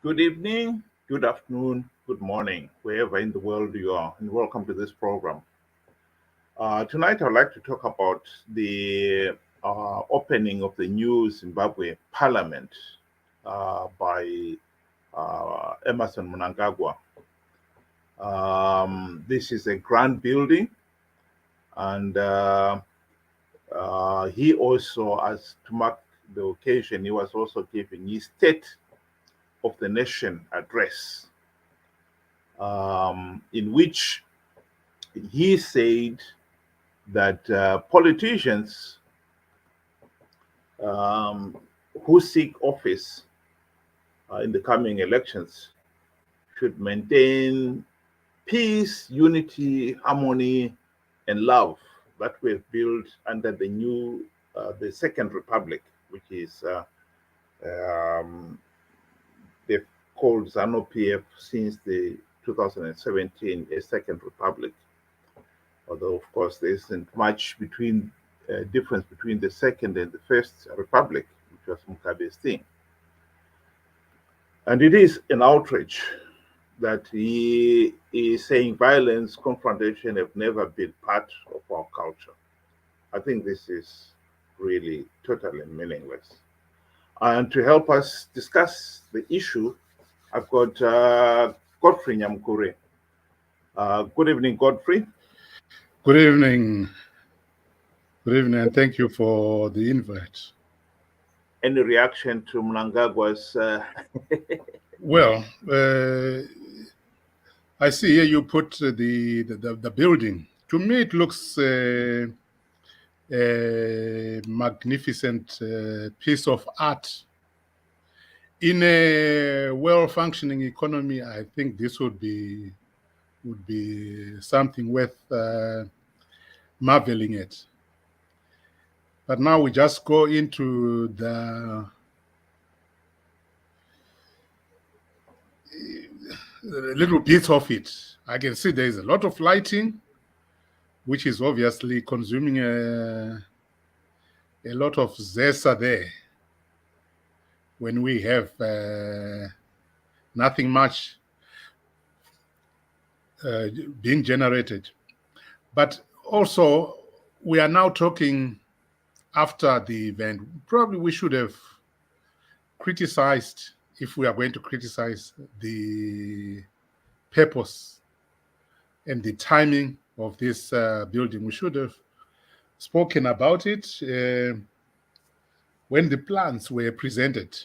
Good evening, good afternoon, good morning, wherever in the world you are, and welcome to this program. Tonight, I'd like to talk about the opening of the new Zimbabwe Parliament by Emmerson Mnangagwa. This is a grand building, and he also, as to mark the occasion, he was also giving his State of the Nation address, in which he said that politicians who seek office in the coming elections should maintain peace, unity, harmony, and love that we've built under the Second Republic, which is they've called ZANU-PF since the 2017 a Second Republic. Although, of course, there isn't much difference between the Second and the First Republic, which was Mugabe's thing. And it is an outrage that he is saying violence, confrontation have never been part of our culture. I think this is really totally meaningless. And to help us discuss the issue, I've got Godfrey Nyamkure. Good evening, Godfrey. Good evening. Good evening, and thank you for the invite. Any reaction to Mnangagwa's? Well, I see here you put the building. To me, it looks a magnificent piece of art. In a well-functioning economy, I think this would be something worth marveling at. But now we just go into the little bits of it. I can see there is a lot of lighting, which is obviously consuming a lot of zesa there when we have nothing much being generated. But also, we are now talking after the event. Probably we should have criticized, if we are going to criticize, the purpose and the timing of this building. We should have spoken about it when the plans were presented.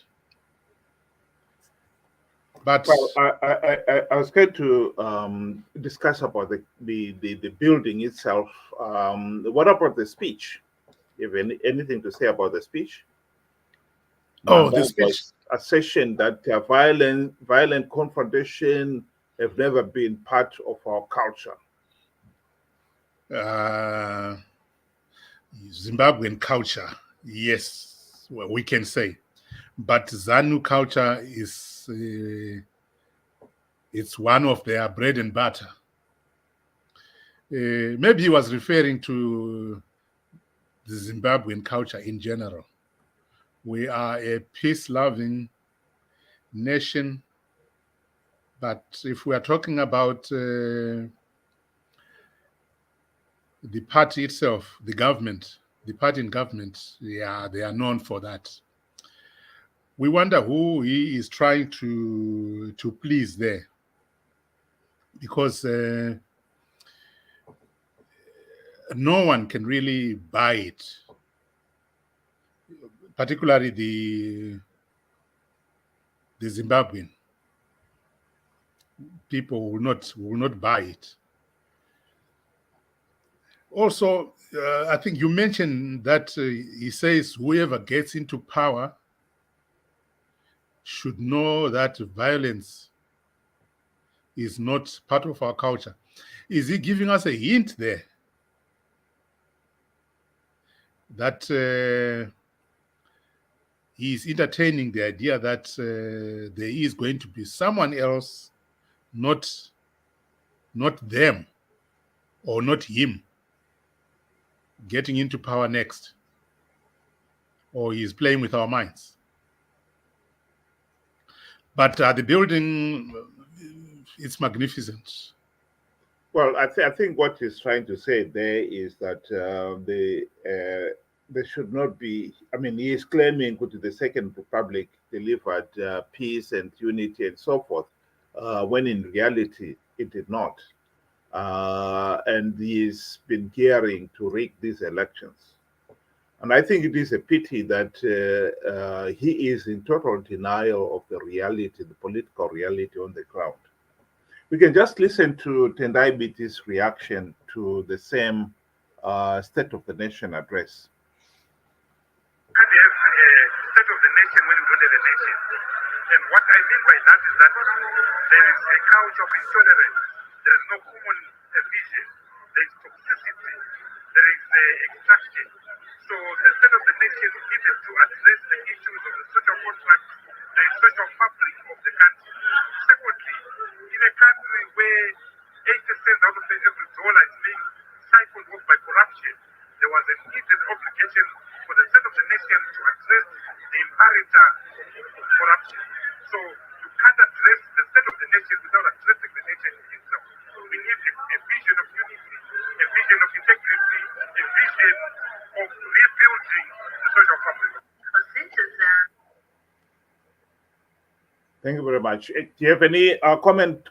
But well, I was going to discuss about the building itself. What about the speech? You have anything to say about the speech? Oh, the speech. Assertion that violent confrontation have never been part of our culture. Zimbabwean culture, yes, well, we can say, but ZANU culture is it's one of their bread and butter. Maybe he was referring to the Zimbabwean culture in general. We are a peace-loving nation, but if we are talking about the party itself, the party in government, yeah, they are known for that. We wonder who he is trying to please there, because no one can really buy it, particularly the Zimbabwean people will not buy it. Also, I think you mentioned that he says whoever gets into power should know that violence is not part of our culture. Is he giving us a hint there that he is entertaining the idea that there is going to be someone else, not them or not him, getting into power next? Or he is playing with our minds? But the building, it's magnificent. Well, I think what he's trying to say there is that there should not be. I mean, he is claiming that the Second Republic delivered peace and unity and so forth, when in reality it did not. And he's been gearing to rig these elections. And I think it is a pity that he is in total denial of the reality, the political reality on the ground. We can just listen to Tendai Biti's reaction to the same State of the Nation address. Can't have a state of the nation when you don't have a nation. And what I mean by that is that there is a couch of intolerance. There is no common vision. There is toxicity. There is extraction. So the state of the nation needed to address the issues of the social contract, the social fabric of the country. Secondly, in a country where 80 cents out of every dollar is being siphoned off by corruption, there was a need and obligation for the state of the nation to address the imperator of corruption. So you can't address the state of the nation without addressing the nation itself. We need a vision of unity, a vision of integrity, a vision of rebuilding the social fabric. Thank you very much. Do you have any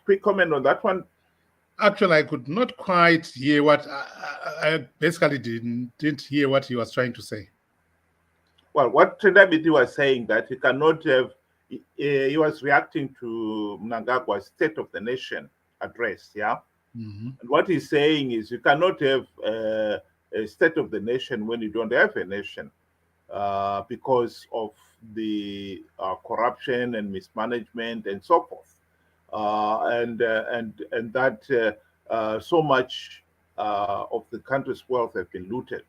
quick comment on that one? Actually, I could not quite hear what I basically didn't hear what he was trying to say. Well, what Tendai Biti was saying that he cannot have. He was reacting to Mnangagwa's State of the Nation address. Yeah. Mm-hmm. And what he's saying is you cannot have a State of the Nation when you don't have a nation, because of the corruption and mismanagement and so forth, and that so much of the country's wealth have been looted.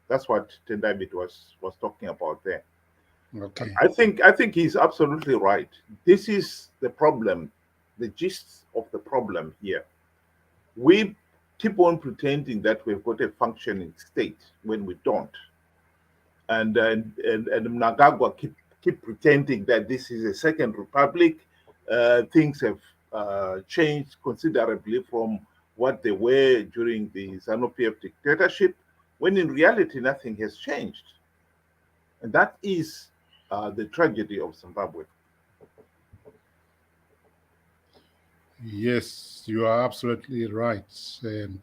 That's what Tendai Biti was talking about there. Okay. I think he's absolutely right. This is the problem, the gist of the problem here. We keep on pretending that we've got a functioning state when we don't, and Mnangagwa keep pretending that this is a second republic. Things have changed considerably from what they were during the ZANU-PF dictatorship, when in reality nothing has changed, and that is the tragedy of Zimbabwe. Yes, you are absolutely right. And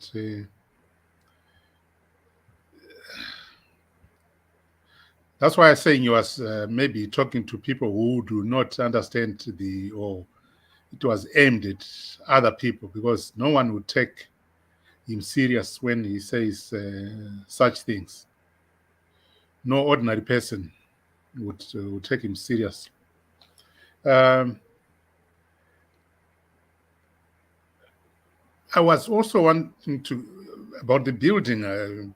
that's why I'm saying you was maybe talking to people who do not understand or it was aimed at other people, because no one would take him serious when he says such things. No ordinary person would take him serious. I was also wanting about the building.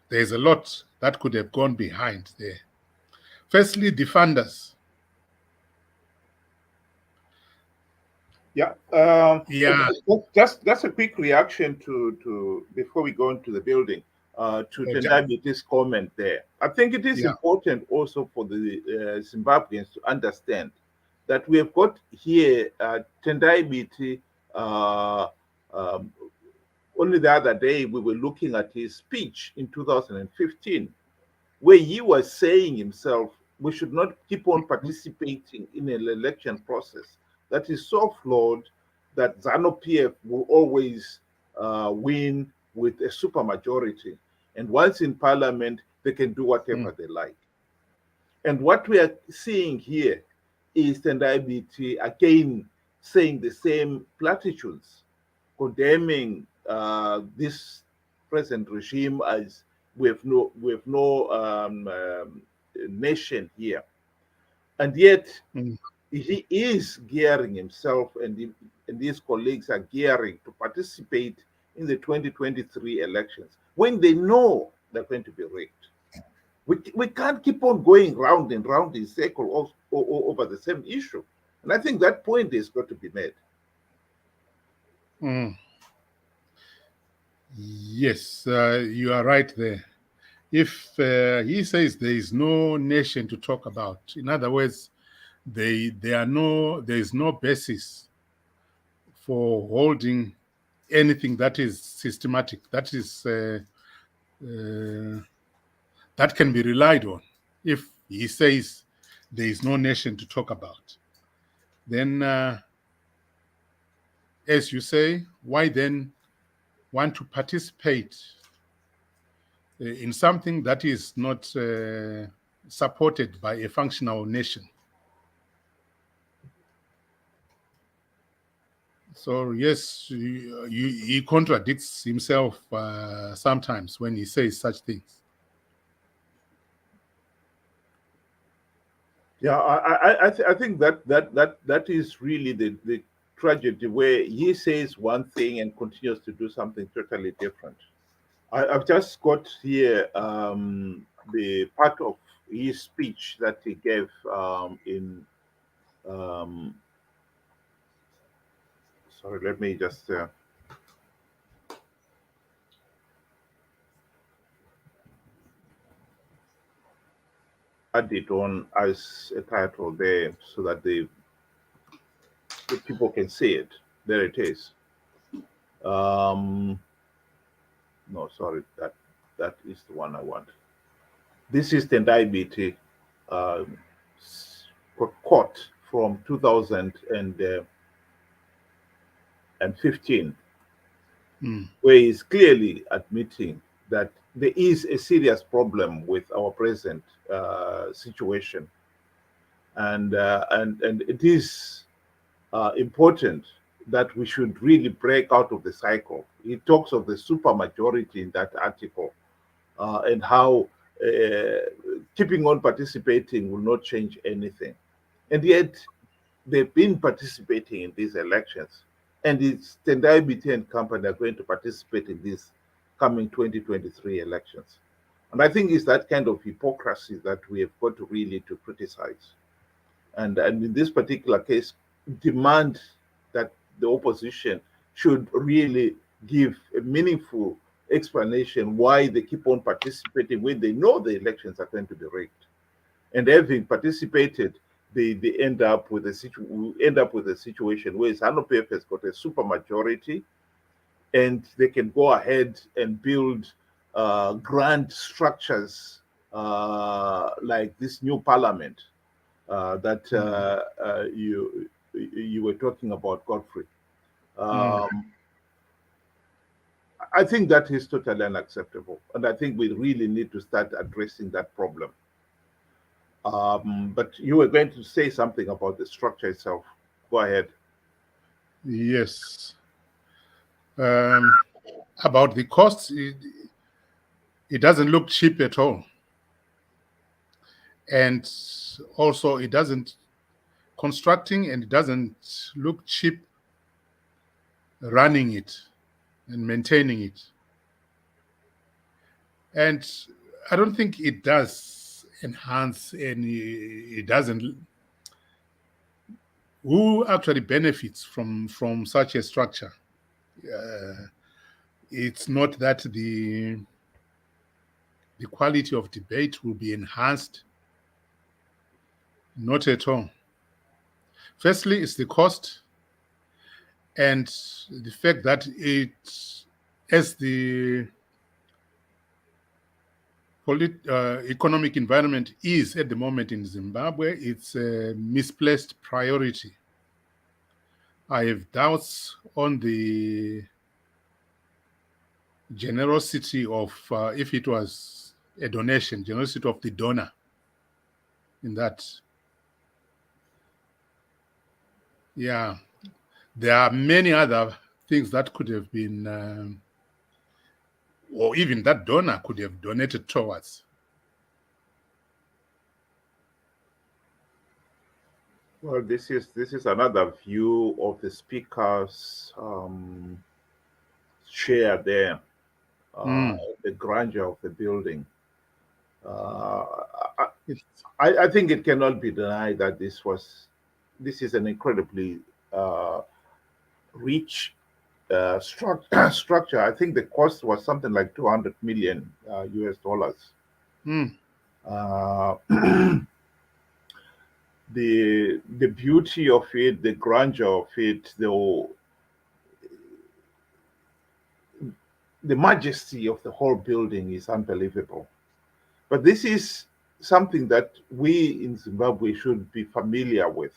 There's a lot that could have gone behind there. Firstly, the funders. Yeah. Yeah. Just a quick reaction to before we go into the building, to Tendai Biti's comment there. I think it is important also for the Zimbabweans to understand that we have got here Tendai Biti. Only the other day we were looking at his speech in 2015, where he was saying himself, we should not keep on participating in an election process that is so flawed that ZANU-PF will always win with a supermajority. And once in parliament, they can do whatever they like. And what we are seeing here is Tendai Biti again saying the same platitudes, condemning this present regime as we have no nation here. And yet, he is gearing himself, and his colleagues are gearing to participate in the 2023 elections when they know they're going to be rigged. We can't keep on going round and round in circle over the same issue. And I think that point is got to be made. Yes, you are right there. If he says there is no nation to talk about, in other words, there is no basis for holding anything that is systematic, that is that can be relied on. If he says there is no nation to talk about, then as you say, why then want to participate in something that is not supported by a functional nation? So yes, he contradicts himself sometimes when he says such things. Yeah, I think that is really the tragedy, where he says one thing and continues to do something totally different. I've just got here the part of his speech that he gave in. Um, sorry, let me just. Add it on as a title there so that the people can see it. There it is. No, sorry, that is the one I want. This is the diabetes quote from 2015, where he's clearly admitting that there is a serious problem with our present situation, and it is important that we should really break out of the cycle. He talks of the supermajority in that article, and how keeping on participating will not change anything. And yet, they've been participating in these elections, and it's Tendai BT and company are going to participate in these coming 2023 elections. And I think it's that kind of hypocrisy that we have got to really to criticize. And in this particular case, demand that the opposition should really give a meaningful explanation why they keep on participating when they know the elections are going to be rigged. And having participated, they end up with a situation where ZANU-PF has got a supermajority, and they can go ahead and build grand structures like this new parliament that you were talking about, Godfrey. I think that is totally unacceptable, and I think we really need to start addressing that problem. But you were going to say something about the structure itself. Go ahead. Yes. About the costs, it doesn't look cheap at all. And also it doesn't, constructing, and it doesn't look cheap running it and maintaining it. And I don't think it does enhance any, it doesn't. Who actually benefits from such a structure? It's not that the quality of debate will be enhanced. Not at all. Firstly, it's the cost, and the fact that it, as the economic environment is at the moment in Zimbabwe, it's a misplaced priority. I have doubts on the generosity of, if it was a donation, generosity of the donor in that. Yeah, there are many other things that could have been, or even that donor could have donated towards. Well, this is another view of the speaker's share there, the grandeur of the building. I think it cannot be denied that this is an incredibly rich structure. I think the cost was something like 200 million US dollars. the beauty of it, the grandeur of it, the majesty of the whole building is unbelievable. But this is something that we in Zimbabwe should be familiar with,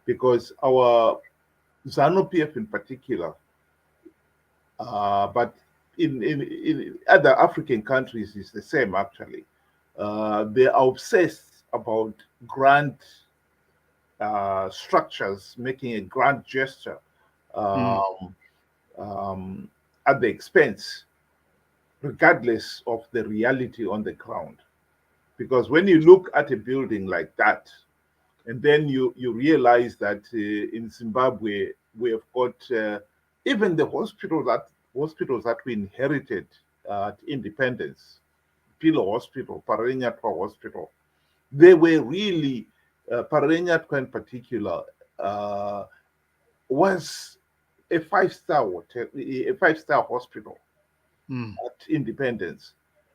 because our ZANU-PF in particular, but in other African countries is the same actually. They are obsessed about grand structures, making a grand gesture um, at the expense, regardless of the reality on the ground. Because when you look at a building like that, and then you realize that in Zimbabwe we have got even the hospitals that we inherited at independence, Pilo Hospital, Parenyatwa Hospital, they were really Parenyatwa in particular was a five-star hotel, a five-star hospital at independence,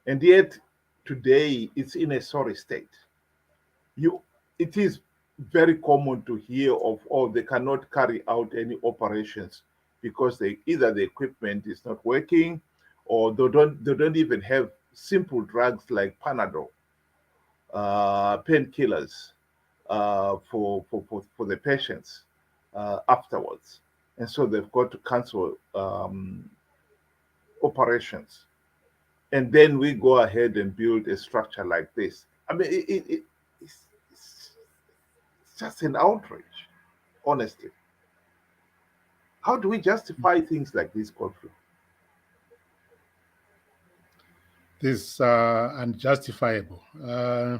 and yet today it's in a sorry state. You, it is very common to hear of, oh, they cannot carry out any operations because either the equipment is not working, or they don't even have simple drugs like Panadol, painkillers for the patients afterwards, and so they've got to cancel operations. And then we go ahead and build a structure like this. I mean, it's just an outrage, honestly. How do we justify things like this, Godfrey? This is unjustifiable. I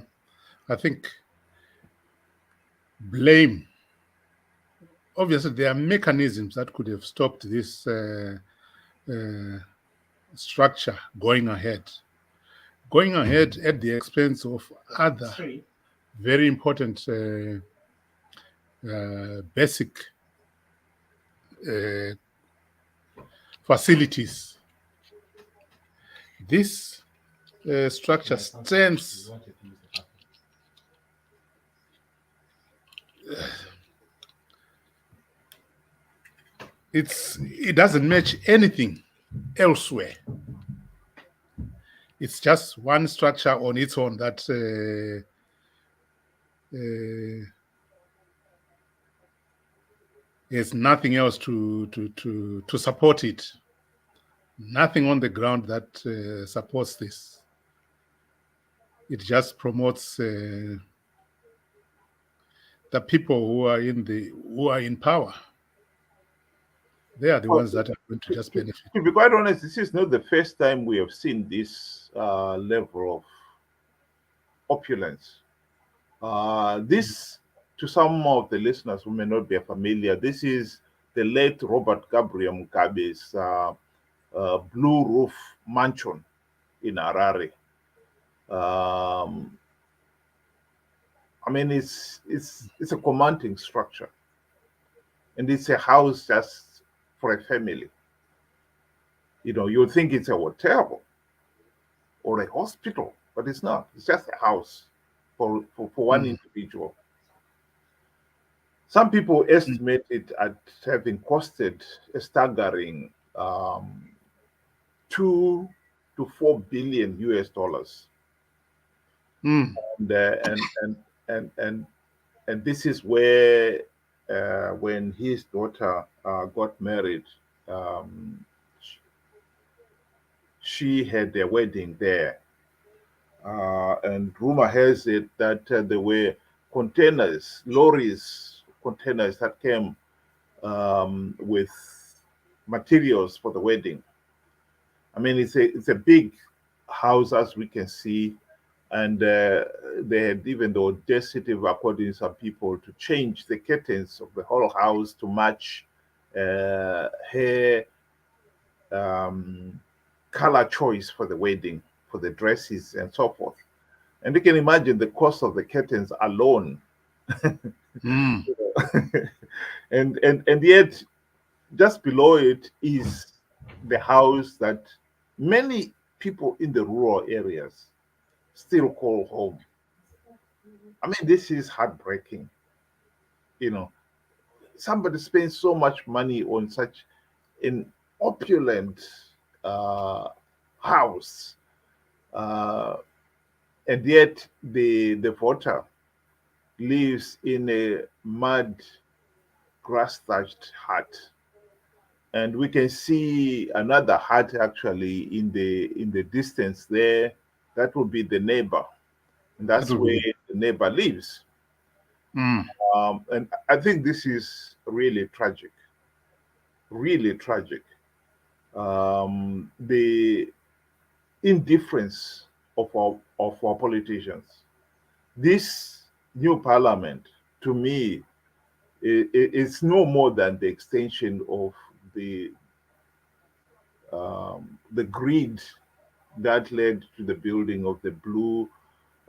think blame. Obviously, there are mechanisms that could have stopped this structure going ahead at the expense of other very important basic facilities. This structure stands it doesn't match anything elsewhere. It's just one structure on its own that there's nothing else to support it. Nothing on the ground that supports this. It just promotes the people who are in power. They are the ones that are going to just benefit. To be quite honest, this is not the first time we have seen this level of opulence. This, to some of the listeners who may not be familiar, this is the late Robert Gabriel Mugabe's blue roof mansion in Harare. I mean, it's a commanding structure, and it's a house just for a family. You know, you would think it's a hotel or a hospital, but it's not. It's just a house for one individual. Some people estimate it at having costed a staggering 2 to 4 billion US dollars. And this is where when his daughter got married, she had their wedding there. And rumor has it that there were containers that came with materials for the wedding. I mean, it's a big house, as we can see, and they had even the audacity, according to some people, to change the curtains of the whole house to match her color choice for the wedding, for the dresses and so forth. And you can imagine the cost of the curtains alone. and yet just below it is the house that many people in the rural areas still call home. I mean, this is heartbreaking. You know, somebody spends so much money on such an opulent uh, house, uh, and yet the voter lives in a mud, grass-thatched hut. And we can see another hut actually in the distance there. That would be the neighbor, and That that's would where be. the neighbor lives. Mm, And I think this is really tragic, really tragic. The indifference of our politicians. This new parliament, to me, is no more than the extension of the the greed that led to the building of the blue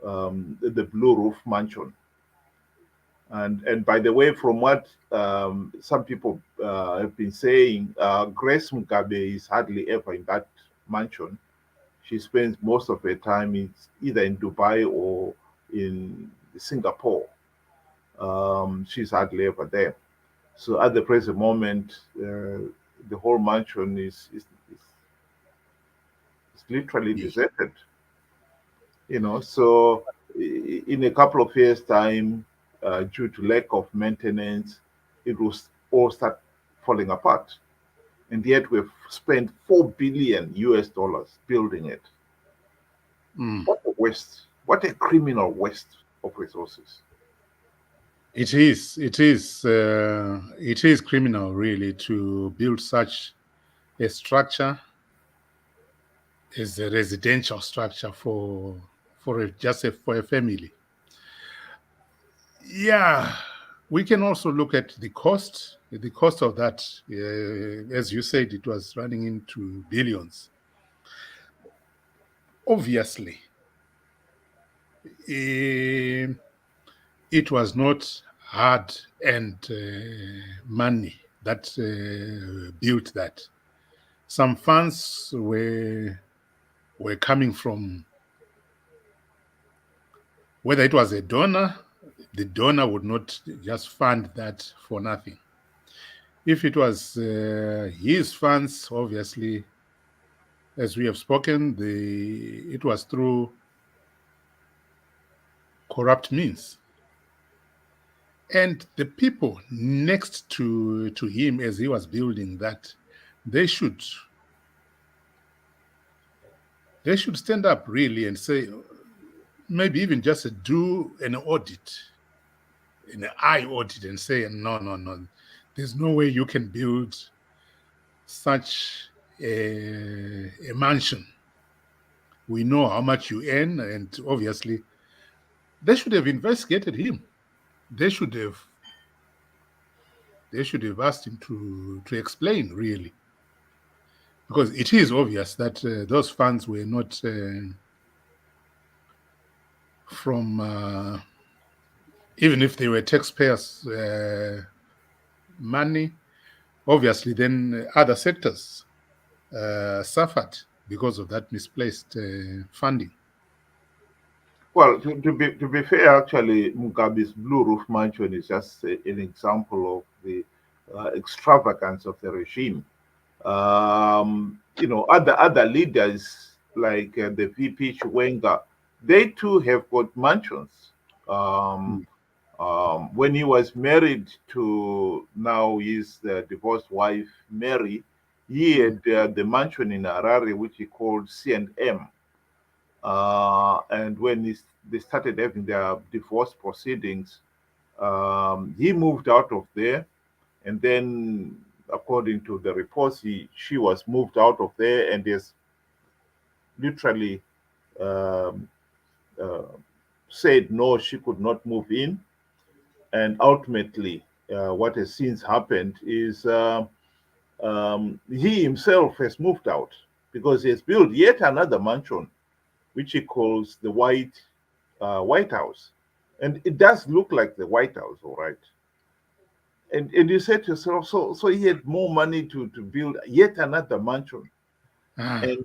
roof mansion. And by the way, from what some people have been saying, Grace Mugabe is hardly ever in that mansion. She spends most of her time either in Dubai or in Singapore. She's hardly ever there. So at the present moment, the whole mansion is literally deserted. So in a couple of years' time, due to lack of maintenance, it will all start falling apart. And yet we've spent 4 billion US dollars building it. mm. What a waste! What a criminal waste of resources. It is. It is. It is criminal, really, to build such a structure as a residential structure for a family. Yeah, we can also look at the cost. The cost of that, as you said, it was running into billions. Obviously, eh, it was not hard and money that built that. Some funds were coming from, whether it was a donor, the donor would not just fund that for nothing. If it was his funds, obviously, as we have spoken, it was through corrupt means. And the people next to him as he was building that, they should they should stand up really and say, maybe even just do an audit, an eye audit, and say, no, no, no, there's no way you can build such a mansion. We know how much you earn, and obviously they should have investigated him. They should have asked him to explain really, because it is obvious that those funds were not from even if they were taxpayers' money. Obviously, then other sectors suffered because of that misplaced funding. Well, to be fair, actually, Mugabe's Blue Roof Mansion is just an example of the extravagance of the regime. Other leaders like the VP Chiwenga, they too have got mansions. Um, Mm. when he was married to now his divorced wife Mary, he Mm. had the mansion in Harare, which he called C&M. And when they started having their divorce proceedings, he moved out of there, and then, according to the reports, she was moved out of there, and is literally um, uh, said no, she could not move in. And ultimately, what has since happened is he himself has moved out because he has built yet another mansion, which he calls the White House, and it does look like the White House, all right. And you said to yourself, so he had more money to build yet another mansion, Ah, and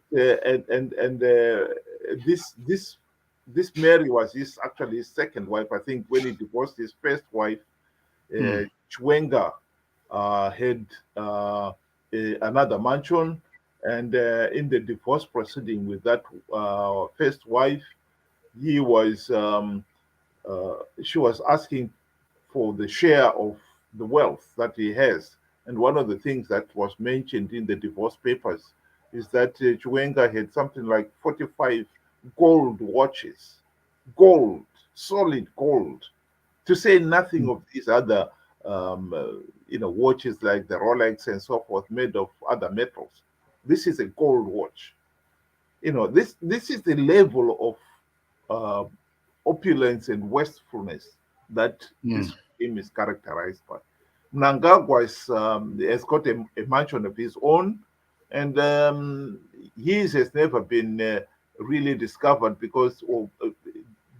this Mary was actually his second wife. I think when he divorced his first wife, Chiwenga had another mansion, and in the divorce proceeding with that first wife, he was she was asking for the share of the wealth that he has. And one of the things that was mentioned in the divorce papers is that Chiwenga had something like 45 gold watches, gold, solid gold, to say nothing of these other, watches like the Rolex and so forth, made of other metals. This is a gold watch. This is the level of opulence and wastefulness that this regime is characterized by. Mnangagwa has got a mansion of his own, and his has never been really discovered because, or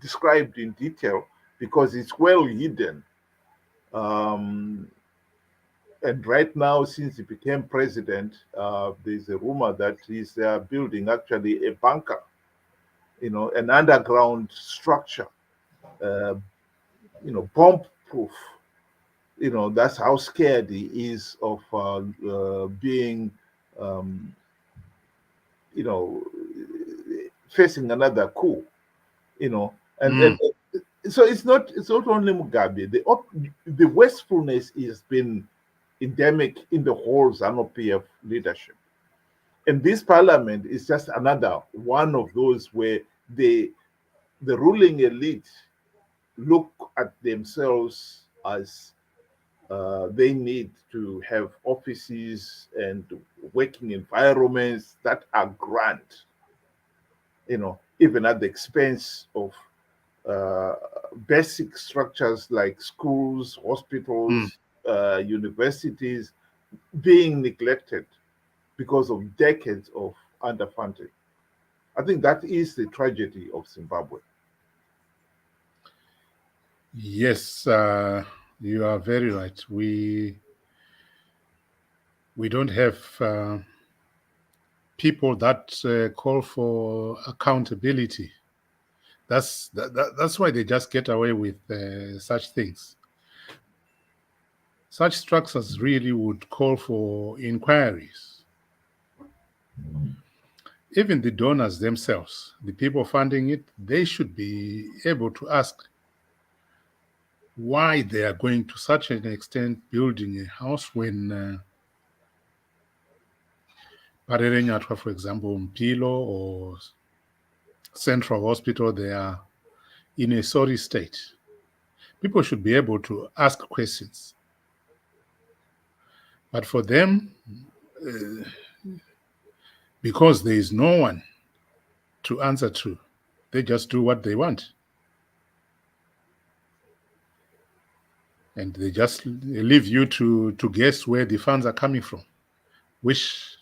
described in detail, because it's well hidden. Um, and right now, since he became president, there's a rumor that he's building actually a bunker, an underground structure, uh, bomb proof. That's how scared he is of being, um, you know, facing another coup. And so it's not only Mugabe. The wastefulness has been endemic in the whole ZANU-PF leadership. And this parliament is just another one of those where the ruling elite look at themselves as they need to have offices and working environments that are grand, even at the expense of uh, basic structures like schools, hospitals, universities being neglected because of decades of underfunding. I think that is the tragedy of Zimbabwe. Yes, you are very right. We don't have people that call for accountability. That's why they just get away with such things. Such structures really would call for inquiries. Even the donors themselves, the people funding it, they should be able to ask why they are going to such an extent building a house when Parerenyatwa, for example, Mpilo or Central Hospital, they are in a sorry state. People should be able to ask questions. But for them, because there is no one to answer to, they just do what they want. And they just leave you to guess where the funds are coming from, which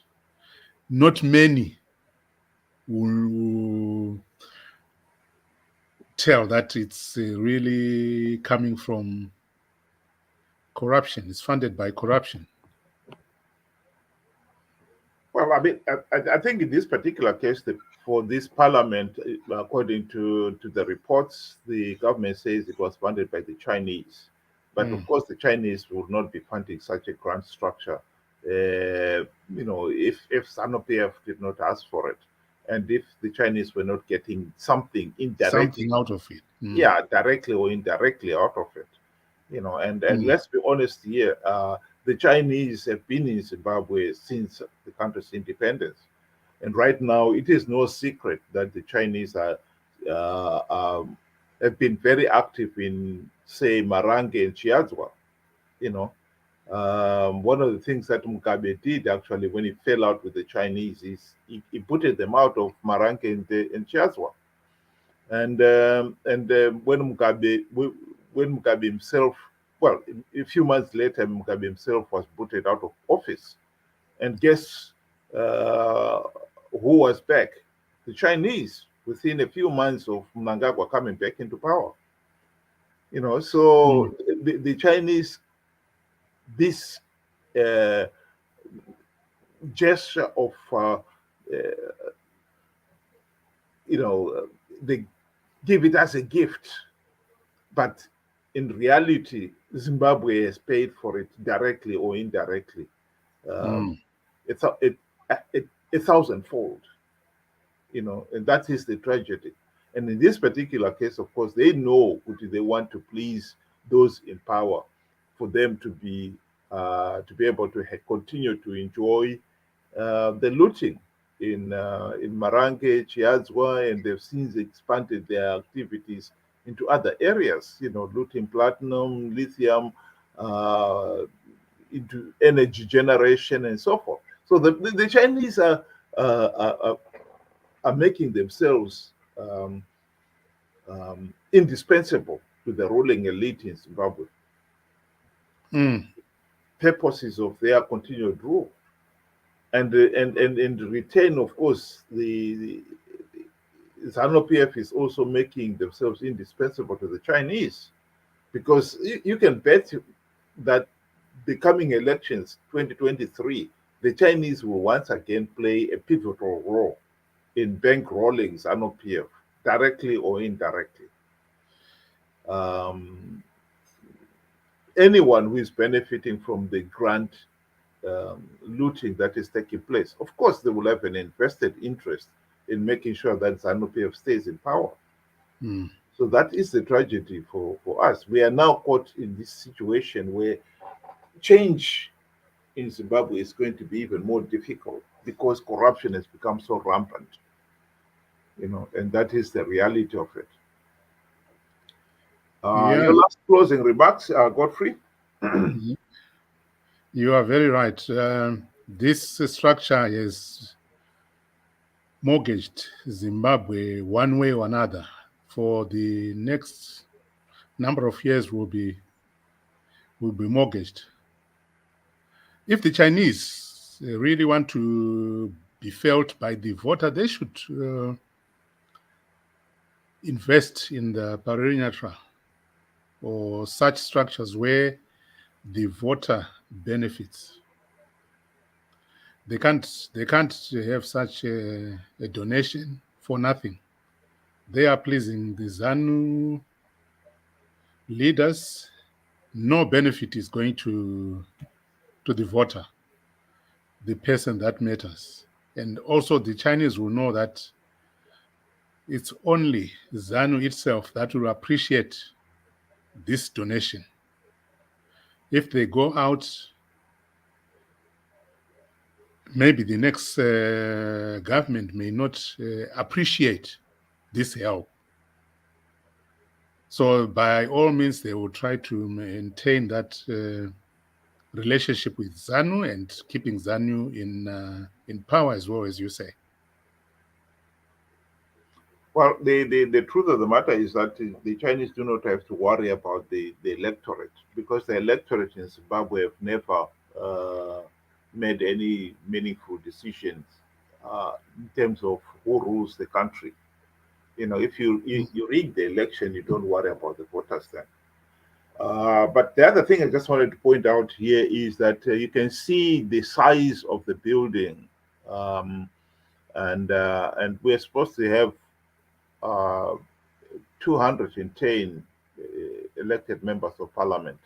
not many will tell that it's really coming from corruption. It's funded by corruption. Well, I mean, I think in this particular case, for this parliament, according to the reports, the government says it was funded by the Chinese. But of course, the Chinese would not be funding such a grand structure, if SANU-PF did not ask for it, and if the Chinese were not getting something indirectly, Something out of it. yeah, directly or indirectly out of it. And let's be honest here, the Chinese have been in Zimbabwe since the country's independence. And right now, it is no secret that the Chinese have been very active in, say, Marange and Chiadzwa. You know, one of the things that Mugabe did actually when he fell out with the Chinese is he booted them out of Marange and Chiadzwa. And when Mugabe himself, well, a few months later, Mugabe himself was booted out of office. And guess who was back? The Chinese, within a few months of Mnangagwa coming back into power. So the Chinese, this uh, gesture of, they give it as a gift, but in reality, Zimbabwe has paid for it directly or indirectly. Mm. It's a thousandfold, and that is the tragedy. And in this particular case, of course, they know what they want to please those in power, for them to be able to continue to enjoy the looting in Marange, Chiadzwa, and they've since expanded their activities into other areas, looting platinum, lithium, uh, into energy generation and so forth. So the Chinese are making themselves indispensable to the ruling elite in Zimbabwe. Mm. Purposes of their continued rule, and retain, of course, the ZANU-PF is also making themselves indispensable to the Chinese, because you can bet that the coming elections, 2023, the Chinese will once again play a pivotal role in bankrolling ZANU-PF, directly or indirectly. Um, Anyone who is benefiting from the grant looting that is taking place, of course, they will have an invested interest in making sure that ZANU-PF stays in power. Mm. So that is the tragedy for us. We are now caught in this situation where change in Zimbabwe is going to be even more difficult because corruption has become so rampant, and that is the reality of it. Yeah, Your last closing remarks, Godfrey? y- you are very right. This structure is mortgaged Zimbabwe one way or another for the next number of years will be mortgaged. If the Chinese really want to be felt by the voter, they should invest in the Parinatra or such structures where the voter benefits. They can't have such a donation for nothing. They are pleasing the ZANU leaders. No benefit is going to the voter, the person that matters. And also the Chinese will know that it's only ZANU itself that will appreciate this donation. If they go out, maybe the next government may not appreciate this help. So by all means, they will try to maintain that relationship with ZANU and keeping ZANU in power as well, as you say. Well, the truth of the matter is that the Chinese do not have to worry about the electorate, because the electorate in Zimbabwe have never uh, made any meaningful decisions in terms of who rules the country. If you rig the election, you don't worry about the voters then. But the other thing I just wanted to point out here is that you can see the size of the building, um, and we're supposed to have uh, 210 elected members of parliament,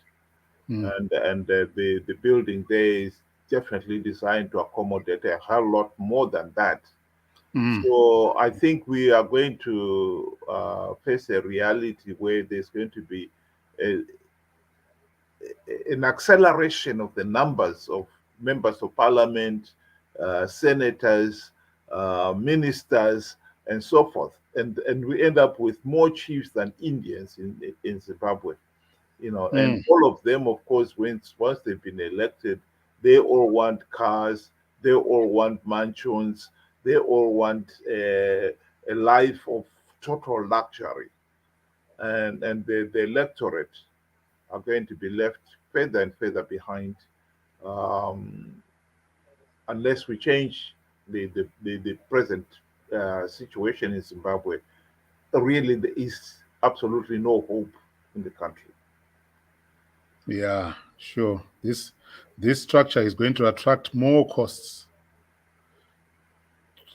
Mm. and the building there is definitely designed to accommodate a whole lot more than that. Mm. So I think we are going to face a reality where there's going to be a, an acceleration of the numbers of members of parliament, senators, ministers, and so forth. And we end up with more chiefs than Indians in Zimbabwe. And Mm. all of them, of course, once they've been elected, they all want cars, they all want mansions, they all want a life of total luxury. And the electorate are going to be left further and further behind, um, unless we change the present situation in Zimbabwe. Really, there is absolutely no hope in the country. Yeah, sure. This structure is going to attract more costs.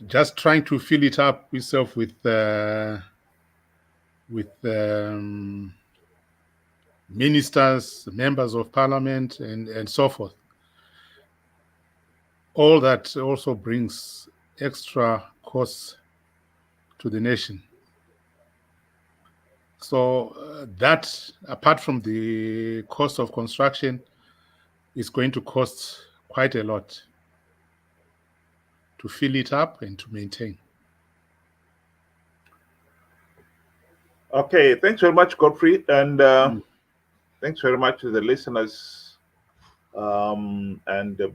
Just trying to fill it up itself with ministers, members of parliament, and so forth. All that also brings extra costs to the nation. So that, apart from the cost of construction, is going to cost quite a lot to fill it up and to maintain. Okay, thanks very much, Godfrey, and thanks very much to the listeners. And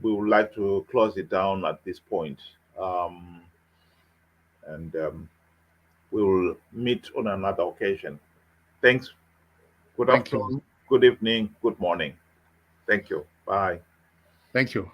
we would like to close it down at this point. And we will meet on another occasion. Thanks. Good Thank you. afternoon, good evening, good morning. Thank you. Bye. Thank you.